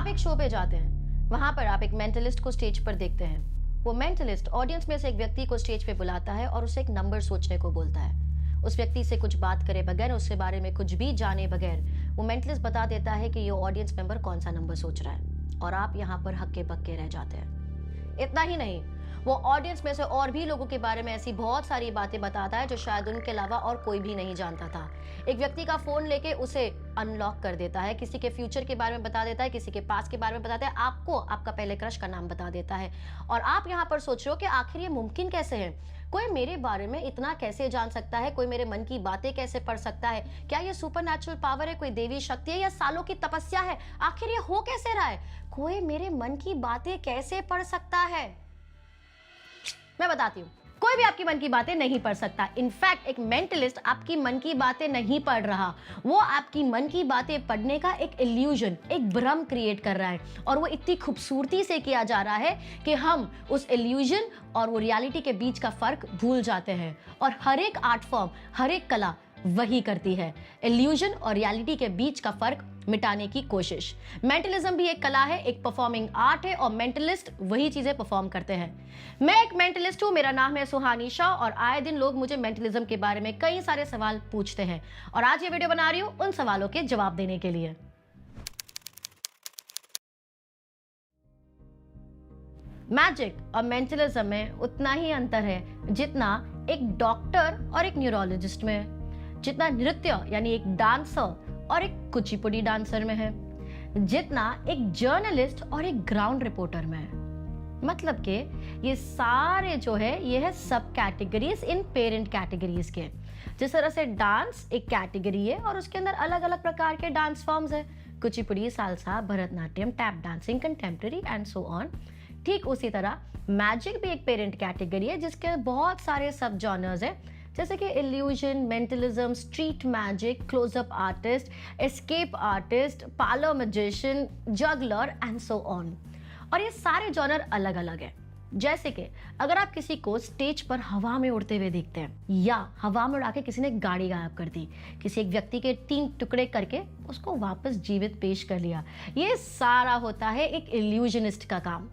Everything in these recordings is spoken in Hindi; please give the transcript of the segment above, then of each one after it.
आप एक शो पे जाते हैं, वहां पर आप एक मेंटलिस्ट को स्टेज पर देखते हैं। वो मेंटलिस्ट ऑडियंस में से एक व्यक्ति को स्टेज पे बुलाता है और उसे एक नंबर सोचने को बोलता है। उस व्यक्ति से कुछ बात करे बगैर, उसके बारे में कुछ भी जाने बगैर वो मेंटलिस्ट बता देता है कि ये ऑडियंस मेंबर कौन सा नंबर सोच रहा है, और आप यहाँ पर हक्के बक्के रह जाते हैं। इतना ही नहीं, वो ऑडियंस में से और भी लोगों के बारे में ऐसी बहुत सारी बातें बताता है जो शायद उनके अलावा और कोई भी नहीं जानता था। एक व्यक्ति का फोन लेके उसे अनलॉक कर देता है, किसी के फ्यूचर के बारे में बता देता है, किसी के पास्ट के बारे में बताता है, आपको आपका पहले क्रश का नाम बता देता है। और आप यहाँ पर सोच रहे हो कि आखिर ये मुमकिन कैसे है, कोई मेरे बारे में इतना कैसे जान सकता है, कोई मेरे मन की बातें कैसे पढ़ सकता है, क्या ये सुपरनैचुरल पावर है, कोई देवी शक्ति है या सालों की तपस्या है, आखिर ये हो कैसे रहा है, कोई मेरे मन की बातें कैसे पढ़ सकता है। मैं बताती हूँ, कोई भी आपकी मन की बातें नहीं पढ़ सकता। इनफैक्ट एक मेंटलिस्ट आपकी मन की बातें नहीं पढ़ रहा, वो आपकी मन की बातें पढ़ने का एक इल्यूजन, एक भ्रम क्रिएट कर रहा है, और वो इतनी खूबसूरती से किया जा रहा है कि हम उस इल्यूजन और वो रियलिटी के बीच का फर्क भूल जाते हैं। और हर एक आर्ट फॉर्म, हर एक कला वही करती है, इल्यूजन और रियलिटी के बीच का फर्क मिटाने की कोशिश। मेंटलिज्म भी एक कला है, एक परफॉर्मिंग आर्ट है, और मेंटलिस्ट वही चीजें परफॉर्म करते हैं। मैं एक मेंटलिस्ट हूं, मेरा नाम है सुहानी शाह, और आए दिन लोग मुझे मेंटलिज्म के बारे में कई सारे सवाल पूछते हैं, और आज ये वीडियो बना रही हूं उन सवालों के जवाब देने के लिए। मैजिक और मेंटलिज्म में उतना ही अंतर है जितना एक डॉक्टर और एक न्यूरोलॉजिस्ट में है, जितना नृत्य यानी एक डांसर और एक कुचिपुड़ी डांसर में है, जितना एक जर्नलिस्ट और एक ग्राउंड रिपोर्टर में है। मतलब कि ये सारे जो है ये है सब कैटेगरीज इन पेरेंट कैटेगरीज के। जिस तरह से डांस एक कैटेगरी है और उसके अंदर अलग अलग प्रकार के डांस फॉर्म्स है, Kuchipudi, salsa, Bharatanatyam, tap dancing, contemporary and so on. ठीक उसी तरह मैजिक भी एक पेरेंट कैटेगरी है जिसके बहुत सारे सब जॉनर्स है, जैसे कि illusion, mentalism, street magic, close up artist, escape artist, parlour magician, juggler and so on. और ये सारे जॉनर अलग अलग है। जैसे कि अगर आप किसी को स्टेज पर हवा में उड़ते हुए देखते हैं, या हवा में उड़ा के किसी ने गाड़ी गायब कर दी, किसी एक व्यक्ति के 3 टुकड़े करके उसको वापस जीवित पेश कर लिया, ये सारा होता है एक इल्यूजनिस्ट का काम।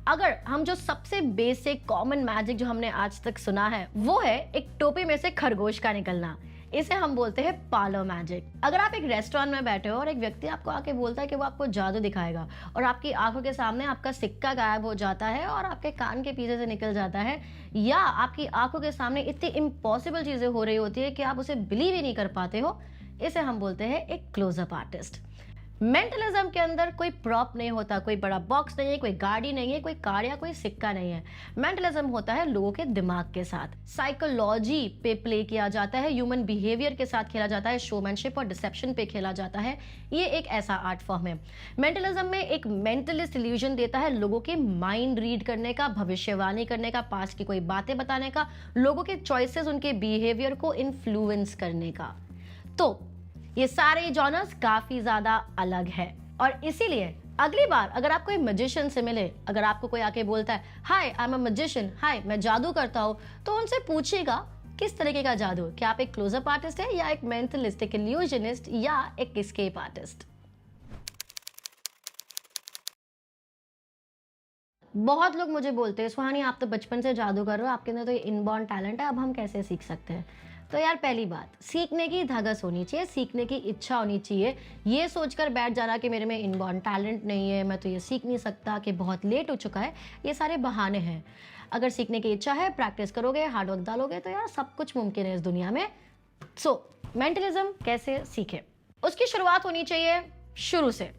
अगर हम जो सबसे बेसिक कॉमन मैजिक जो हमने आज तक सुना है वो है एक टोपी में से खरगोश का निकलना, इसे हम बोलते हैं पार्लर मैजिक। अगर आप एक रेस्टोरेंट में बैठे हो और एक व्यक्ति आपको आके बोलता है कि वो आपको जादू दिखाएगा, और आपकी आंखों के सामने आपका सिक्का गायब हो जाता है और आपके कान के पीछे से निकल जाता है, या आपकी आंखों के सामने इतनी इम्पॉसिबल चीजें हो रही होती है कि आप उसे बिलीव ही नहीं कर पाते हो, इसे हम बोलते हैं एक क्लोजअप आर्टिस्ट। मेंटलिज्म के अंदर कोई प्रॉप नहीं होता, कोई बड़ा बॉक्स नहीं है, कोई गाड़ी नहीं है, कोई कार या कोई सिक्का नहीं है। मेंटलिज्म होता है लोगों के दिमाग के साथ, साइकोलॉजी पे प्ले किया जाता है, ह्यूमन बिहेवियर के साथ खेला जाता है, शोमैनशिप और डिसेप्शन पे खेला जाता है। ये एक ऐसा आर्ट फॉर्म है। मेंटलिज्म में एक मेंटलिस्ट इल्यूजन देता है लोगों के माइंड रीड करने का, भविष्यवाणी करने का, पास्ट की कोई बातें बताने का, लोगों के चॉइसेस, उनके बिहेवियर को इन्फ्लुएंस करने का। तो ये सारे जॉनर्स काफी ज्यादा अलग है, और इसीलिए अगली बार अगर आप कोई मैजिशियन से मिले, अगर आपको कोई आके बोलता है हाय आई एम अ मैजिशियन, हाय मैं जादू करता हूं, तो उनसे पूछिएगा किस तरीके का जादू, क्या आप एक क्लोजअप आर्टिस्ट है या एक मेंटलिस्ट, एक इल्यूजनिस्ट या एक एस्केप आर्टिस्ट। बहुत लोग मुझे बोलते हैं सुहानी आप तो बचपन से जादू कर रहे हो, आपके अंदर तो ये इनबॉर्न टैलेंट है, अब हम कैसे सीख सकते हैं। तो यार पहली बात, सीखने की धगस होनी चाहिए, सीखने की इच्छा होनी चाहिए। ये सोचकर बैठ जाना कि मेरे में इनबॉर्न टैलेंट नहीं है, मैं तो ये सीख नहीं सकता, कि बहुत लेट हो चुका है, ये सारे बहाने हैं। अगर सीखने की इच्छा है, प्रैक्टिस करोगे, हार्डवर्क डालोगे, तो यार सब कुछ मुमकिन है इस दुनिया में। सो मेंटलिज्म कैसे सीखे, उसकी शुरुआत होनी चाहिए शुरू से।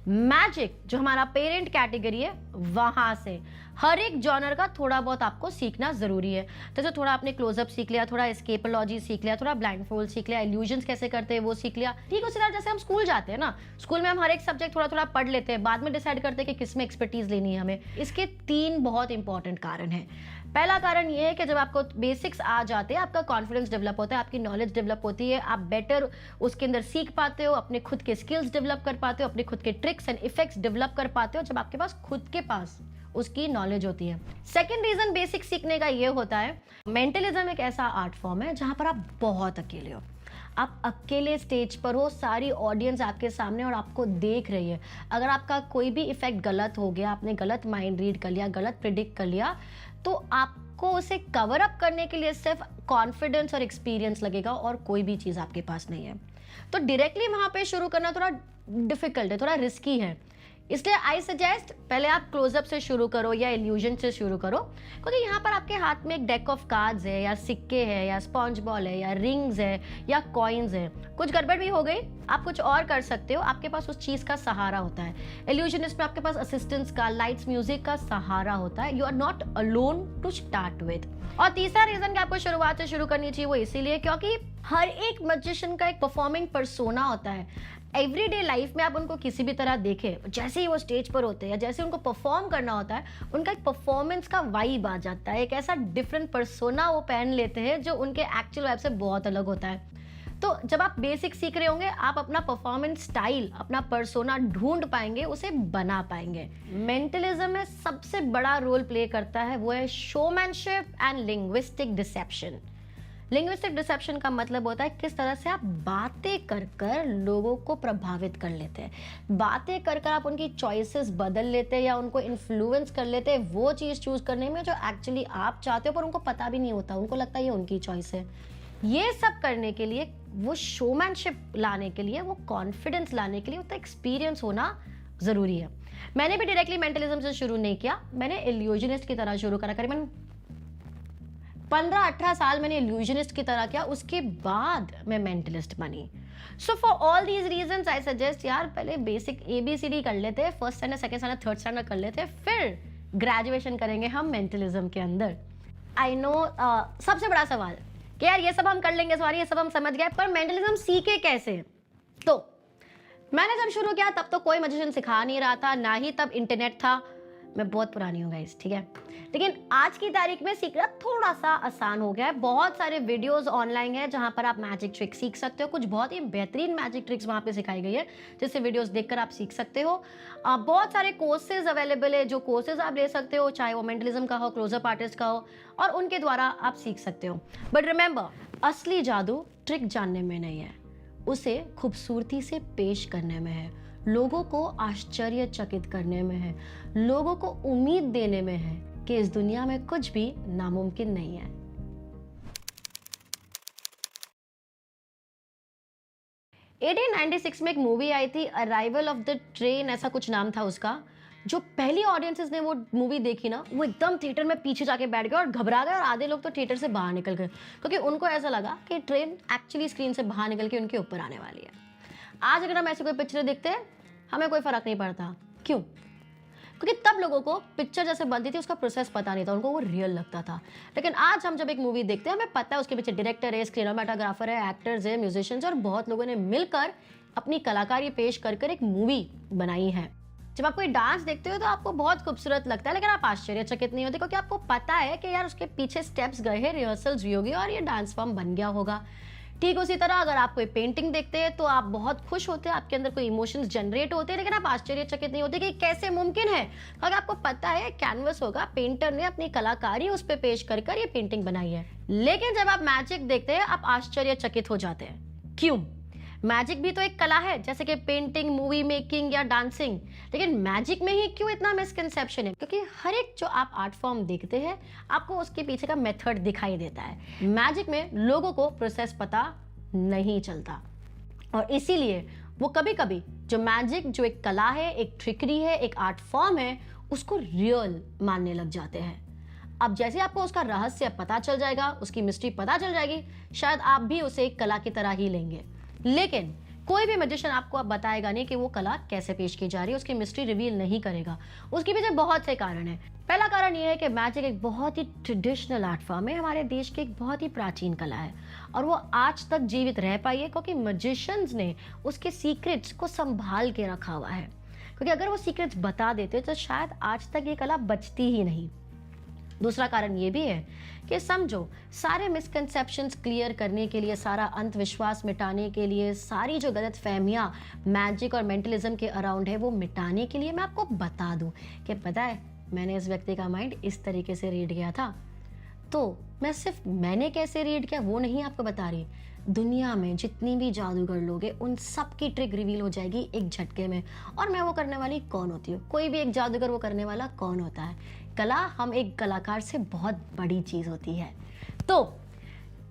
मैजिक जो हमारा पेरेंट कैटेगरी है वहां से हर एक जॉनर का थोड़ा बहुत आपको सीखना जरूरी है। जैसे थोड़ा आपने क्लोजअप सीख लिया, थोड़ा एस्केपोलॉजी सीख लिया, थोड़ा ब्लाइंडफोल्ड सीख लिया, इल्यूजन्स कैसे करते हैं वो सीख लिया। ठीक उसी तरह जैसे हम स्कूल जाते हैं ना, स्कूल में हम हर एक सब्जेक्ट थोड़ा थोड़ा पढ़ लेते हैं, बाद में डिसाइड करते हैं कि किस में एक्सपर्टीज लेनी है हमें। इसके 3 बहुत इंपॉर्टेंट कारण हैं। पहला कारण ये है कि जब आपको बेसिक्स आ जाते हैं, आपका कॉन्फिडेंस डेवलप होता है, आपकी नॉलेज डेवलप होती है, आप बेटर उसके अंदर सीख पाते हो, अपने खुद के स्किल्स डेवलप कर पाते हो, अपने खुद के ट्रिक्स एंड इफेक्ट्स डेवलप कर पाते हो, जब आपके पास खुद के पास उसकी नॉलेज होती है। सेकेंड रीजन बेसिक सीखने का ये होता है, मेंटलिज्म एक ऐसा आर्ट फॉर्म है जहां पर आप बहुत अकेले हो। आप अकेले स्टेज पर हो, सारी ऑडियंस आपके सामने और आपको देख रही है। अगर आपका कोई भी इफेक्ट गलत हो गया, आपने गलत माइंड रीड कर लिया, गलत प्रिडिक्ट कर लिया, तो आपको उसे कवर अप करने के लिए सिर्फ कॉन्फिडेंस और एक्सपीरियंस लगेगा और कोई भी चीज़ आपके पास नहीं है। तो डायरेक्टली वहाँ पे शुरू करना थोड़ा डिफिकल्ट है, थोड़ा रिस्की है। इसलिए आई सजेस्ट पहले आप क्लोजअप से शुरू करो या इल्यूजन से शुरू करो, क्योंकि यहाँ पर आपके हाथ में एक डेक ऑफ कार्ड्स है या सिक्के है या स्पॉन्ज बॉल है या रिंग्स है या कॉइन्स है। कुछ गड़बड़ भी हो गई, आप कुछ और कर सकते हो, आपके पास उस चीज का सहारा होता है। इल्यूजनिस्ट में आपके पास असिस्टेंस का, लाइट्स, म्यूजिक का सहारा होता है। You are not alone to start with. और तीसरा रीजन कि आपको शुरुआत से शुरू करनी चाहिए वो इसीलिए क्योंकि हर एक मैजिशियन का एक परफॉर्मिंग पर्सोना होता है। एवरीडे लाइफ में आप उनको किसी भी तरह देखें, जैसे ही वो स्टेज पर होते हैं या जैसे उनको परफॉर्म करना होता है, उनका एक परफॉर्मेंस का वाइब आ जाता है, एक ऐसा डिफरेंट पर्सोना वो पहन लेते हैं जो उनके एक्चुअल वाइब से बहुत अलग होता है। तो जब आप बेसिक सीख रहे होंगे, आप अपना परफॉर्मेंस स्टाइल, अपना पर्सोना ढूंढ पाएंगे, उसे बना पाएंगे। मेंटलिज्म में सबसे बड़ा रोल प्ले करता है वो है showmanship and linguistic deception. Linguistic deception का मतलब होता है किस तरह से आप बातें कर कर लोगों को प्रभावित कर लेते हैं, बातें कर कर आप उनकी चॉइसेस बदल लेते हैं या उनको इन्फ्लुएंस कर लेते हैं वो चीज़ चूज करने में जो एक्चुअली आप चाहते हो, पर उनको पता भी नहीं होता, उनको लगता है ये उनकी चॉइस है। ये सब करने के लिए, वो शोमैनशिप लाने के लिए, वो कॉन्फिडेंस लाने के लिए उतना एक्सपीरियंस होना ज़रूरी है। मैंने भी डायरेक्टली मेंटलिज्म से शुरू नहीं किया, मैंने इल्यूजनिस्ट की तरह शुरू करा। करीबन 15-18 साल मैंने इल्यूजनिस्ट की तरह किया, उसके बाद मैं मेंटलिस्ट बनी। So for all these reasons I suggest यार पहले बेसिक ABCD कर लेते हैं, first standard, second standard, third standard कर लेते हैं, फिर ग्रेजुएशन करेंगे हम मेंटलिज्म के अंदर। आई नो सबसे बड़ा सवाल कि यार ये सब हम कर लेंगे, सॉरी ये सब हम समझ गए, पर मेंटलिज्म सीखे कैसे? तो मैंने जब शुरू किया तब तो कोई मैजिशियन सिखा नहीं रहा था, ना ही तब इंटरनेट था। मैं बहुत पुरानी हूँ गाइस, ठीक है, लेकिन आज की तारीख में सीखना थोड़ा सा आसान हो गया है। बहुत सारे वीडियोस ऑनलाइन है जहाँ पर आप मैजिक ट्रिक सीख सकते हो। कुछ बहुत ही बेहतरीन मैजिक ट्रिक्स वहाँ पे सिखाई गई है, जिससे वीडियोस देखकर आप सीख सकते हो। बहुत सारे कोर्सेज अवेलेबल है, जो कोर्सेज आप ले सकते हो, चाहे वो मेंटलिज्म का हो, क्लोजअप आर्टिस्ट का हो, और उनके द्वारा आप सीख सकते हो। बट रिमेंबर, असली जादू ट्रिक जानने में नहीं है, उसे खूबसूरती से पेश करने में है, लोगों को आश्चर्यचकित करने में है, लोगों को उम्मीद देने में है कि इस दुनिया में कुछ भी नामुमकिन नहीं है। एटीन 1996 में एक मूवी आई थी, अराइवल ऑफ द ट्रेन, ऐसा कुछ नाम था उसका। जो पहली ऑडियंसेस ने वो मूवी देखी ना, वो एकदम थिएटर में पीछे जाके बैठ गए और घबरा गए, और आधे लोग तो थिएटर से बाहर निकल गए, क्योंकि उनको ऐसा लगा कि ट्रेन एक्चुअली स्क्रीन से बाहर निकल के उनके ऊपर आने वाली है। आज अगर हम ऐसी कोई पिक्चर देखते हैं, हमें कोई फर्क नहीं पड़ता। क्यों? क्योंकि तब लोगों को पिक्चर जैसे बनती थी उसका प्रोसेस पता नहीं था, उनको वो रियल लगता था। लेकिन आज हम जब एक मूवी देखते हैं, हमें पता है उसके पीछे डायरेक्टर है, स्क्रीनोमेटोग्राफर है, एक्टर्स है, म्यूजिशियंस, और बहुत लोगों ने मिलकर अपनी कलाकारी पेश कर कर एक मूवी बनाई है। जब आप कोई डांस देखते हो तो आपको बहुत खूबसूरत लगता है, लेकिन आप आश्चर्यचकित नहीं होते, क्योंकि आपको पता है कि यार उसके पीछे स्टेप्स गए हैं, रिहर्सल्स भी होगी और ये डांस फॉर्म बन गया होगा। ठीक उसी तरह अगर आप कोई पेंटिंग देखते हैं तो आप बहुत खुश होते हैं, आपके अंदर कोई इमोशंस जनरेट होते हैं, लेकिन आप आश्चर्यचकित नहीं होते कि कैसे मुमकिन है, क्योंकि आपको पता है कैनवस होगा, पेंटर ने अपनी कलाकारी उस पर पेश कर कर ये पेंटिंग बनाई है। लेकिन जब आप मैजिक देखते हैं, आप आश्चर्यचकित हो जाते हैं। क्यों? मैजिक भी तो एक कला है, जैसे कि पेंटिंग, मूवी मेकिंग या डांसिंग, लेकिन मैजिक में ही क्यों इतना मिसकंसेप्शन है? क्योंकि हर एक जो आप आर्ट फॉर्म देखते हैं, आपको उसके पीछे का मेथड दिखाई देता है। मैजिक में लोगों को प्रोसेस पता नहीं चलता, और इसीलिए वो कभी कभी जो मैजिक, जो एक कला है, एक ट्रिकरी है, एक आर्ट फॉर्म है, उसको रियल मानने लग जाते हैं। अब जैसे आपको उसका रहस्य पता चल जाएगा, उसकी मिस्ट्री पता चल जाएगी, शायद आप भी उसे एक कला की तरह ही लेंगे। लेकिन कोई भी मैजिशियन आपको अब बताएगा नहीं कि वो कला कैसे पेश की जा रही है, उसकी मिस्ट्री रिवील नहीं करेगा। उसके पीछे बहुत से कारण हैं। पहला कारण ये है कि मैजिक एक बहुत ही ट्रेडिशनल आर्ट फॉर्म है, हमारे देश की एक बहुत ही प्राचीन कला है, और वो आज तक जीवित रह पाई है क्योंकि मैजिशियंस ने उसके सीक्रेट्स को संभाल के रखा हुआ है। क्योंकि अगर वो सीक्रेट्स बता देते तो शायद आज तक ये कला बचती ही नहीं। दूसरा कारण ये भी है कि समझो, सारे मिसकंसेप्शंस क्लियर करने के लिए, सारा अंधविश्वास मिटाने के लिए, सारी जो गलत फहमियाँ मैजिक और मेंटलिज्म के अराउंड है वो मिटाने के लिए मैं आपको बता दूं कि पता है मैंने इस व्यक्ति का माइंड इस तरीके से रीड किया था। तो मैं सिर्फ मैंने कैसे रीड किया वो नहीं आपको बता रही, दुनिया में जितनी भी जादूगर लोग हैं उन सब की ट्रिक रिवील हो जाएगी एक झटके में। और मैं वो करने वाली कौन होती हूँ? कोई भी एक जादूगर वो करने वाला कौन होता है? कला हम एक कलाकार से बहुत बड़ी चीज होती है। तो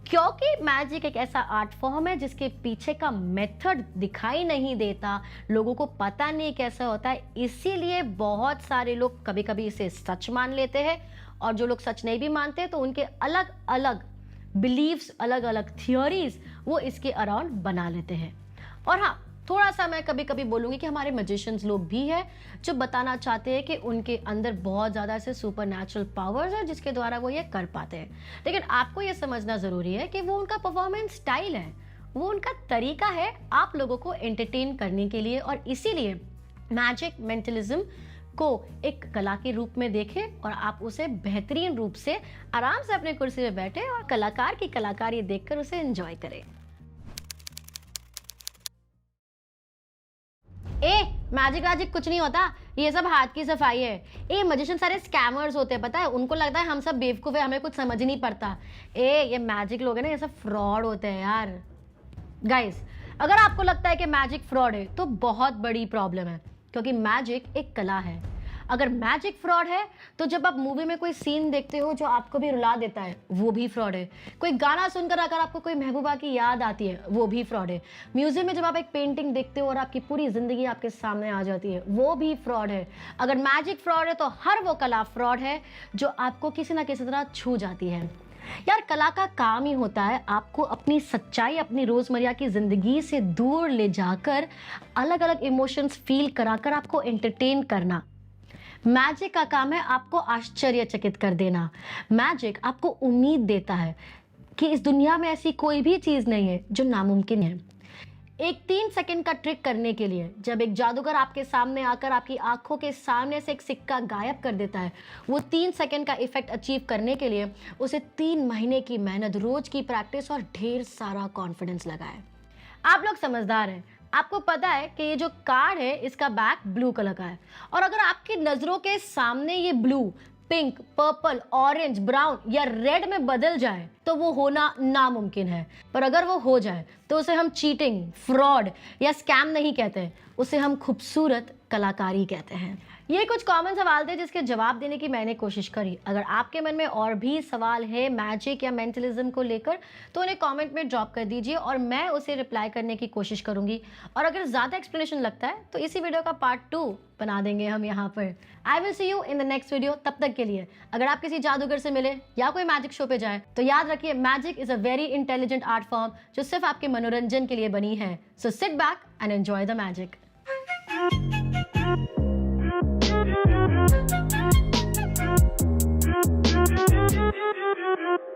क्योंकि मैजिक एक ऐसा आर्ट फॉर्म है जिसके पीछे का मेथड दिखाई नहीं देता, लोगों को पता नहीं कैसा होता है, इसीलिए बहुत सारे लोग कभी कभी इसे सच मान लेते हैं, और जो लोग सच नहीं भी मानते तो उनके अलग अलग बिलीव्स, अलग अलग थियोरीज वो इसके अराउंड बना लेते हैं। और हाँ, थोड़ा सा मैं कभी कभी बोलूंगी कि हमारे मैजिशियंस लोग भी हैं जो बताना चाहते हैं कि उनके अंदर बहुत ज़्यादा ऐसे सुपर नेचुरल पावर्स है जिसके द्वारा वो ये कर पाते हैं। लेकिन आपको ये समझना ज़रूरी है कि वो उनका परफॉर्मेंस स्टाइल है, वो उनका तरीका है आप लोगों को एंटरटेन करने के लिए। और इसीलिए मैजिक मेंटलिज्म को एक कला के रूप में देखें और आप उसे बेहतरीन रूप से आराम से अपने कुर्सी में बैठे और कलाकार की कलाकारी देखकर उसे एंजॉय करें। मैजिक वैजिक कुछ नहीं होता, ये सब हाथ की सफाई है। मजिशियन सारे स्कैमर्स होते हैं, पता है? उनको लगता है हम सब बेवकूफ है, हमें कुछ समझ नहीं पड़ता। ये मैजिक लोग हैं ना, ये सब फ्रॉड होते हैं यार। गाइस, अगर आपको लगता है कि मैजिक फ्रॉड है तो बहुत बड़ी प्रॉब्लम है, क्योंकि मैजिक एक कला है। अगर मैजिक फ्रॉड है तो जब आप मूवी में कोई सीन देखते हो जो आपको भी रुला देता है, वो भी फ्रॉड है। कोई गाना सुनकर अगर आपको कोई महबूबा की याद आती है, वो भी फ्रॉड है। म्यूजियम में जब आप एक पेंटिंग देखते हो और आपकी पूरी जिंदगी आपके सामने आ जाती है, वो भी फ्रॉड है। अगर मैजिक फ्रॉड है तो हर वो कला फ्रॉड है जो आपको किसी ना किसी तरह छू जाती है। यार, कला का काम ही होता है आपको अपनी सच्चाई, अपनी रोजमर्रा की जिंदगी से दूर ले जाकर अलग अलग इमोशंस फील कराकर आपको एंटरटेन करना। मैजिक का काम है आपको आश्चर्यचकित कर देना। मैजिक आपको उम्मीद देता है कि इस दुनिया में ऐसी कोई भी चीज नहीं है जो नामुमकिन है। एक 3 सेकंड का ट्रिक करने के लिए जब एक जादूगर आपके सामने आकर आपकी आंखों के सामने से एक सिक्का गायब कर देता है, वो 3 सेकंड का इफेक्ट अचीव करने के लिए उसे 3 महीने की मेहनत, रोज की प्रैक्टिस और ढेर सारा कॉन्फिडेंस लगा है। आप लोग समझदार हैं, आपको पता है कि ये जो कार्ड है इसका बैक ब्लू कलर का है, और अगर आपकी नजरों के सामने ये blue pink, purple, orange, brown या रेड में बदल जाए तो वो होना नामुमकिन है। पर अगर वो हो जाए तो उसे हम चीटिंग, फ्रॉड या स्कैम नहीं कहते, उसे हम खूबसूरत कलाकारी कहते हैं। ये कुछ कॉमन सवाल थे जिसके जवाब देने की मैंने कोशिश करी। अगर आपके मन में और भी सवाल है मैजिक या मेंटलिज्म को लेकर तो उन्हें कमेंट में ड्रॉप कर दीजिए और मैं उसे रिप्लाई करने की कोशिश करूंगी। और अगर ज़्यादा एक्सप्लेनेशन लगता है तो इसी वीडियो का पार्ट 2 बना देंगे हम यहाँ पर। I will see you in the next video. तब तक के लिए अगर आप किसी जादूगर से मिले या कोई मैजिक शो पे जाए तो याद रखिए, magic is a very intelligent art form जो सिर्फ आपके मनोरंजन के लिए बनी है। So sit back and enjoy the magic. Thank you.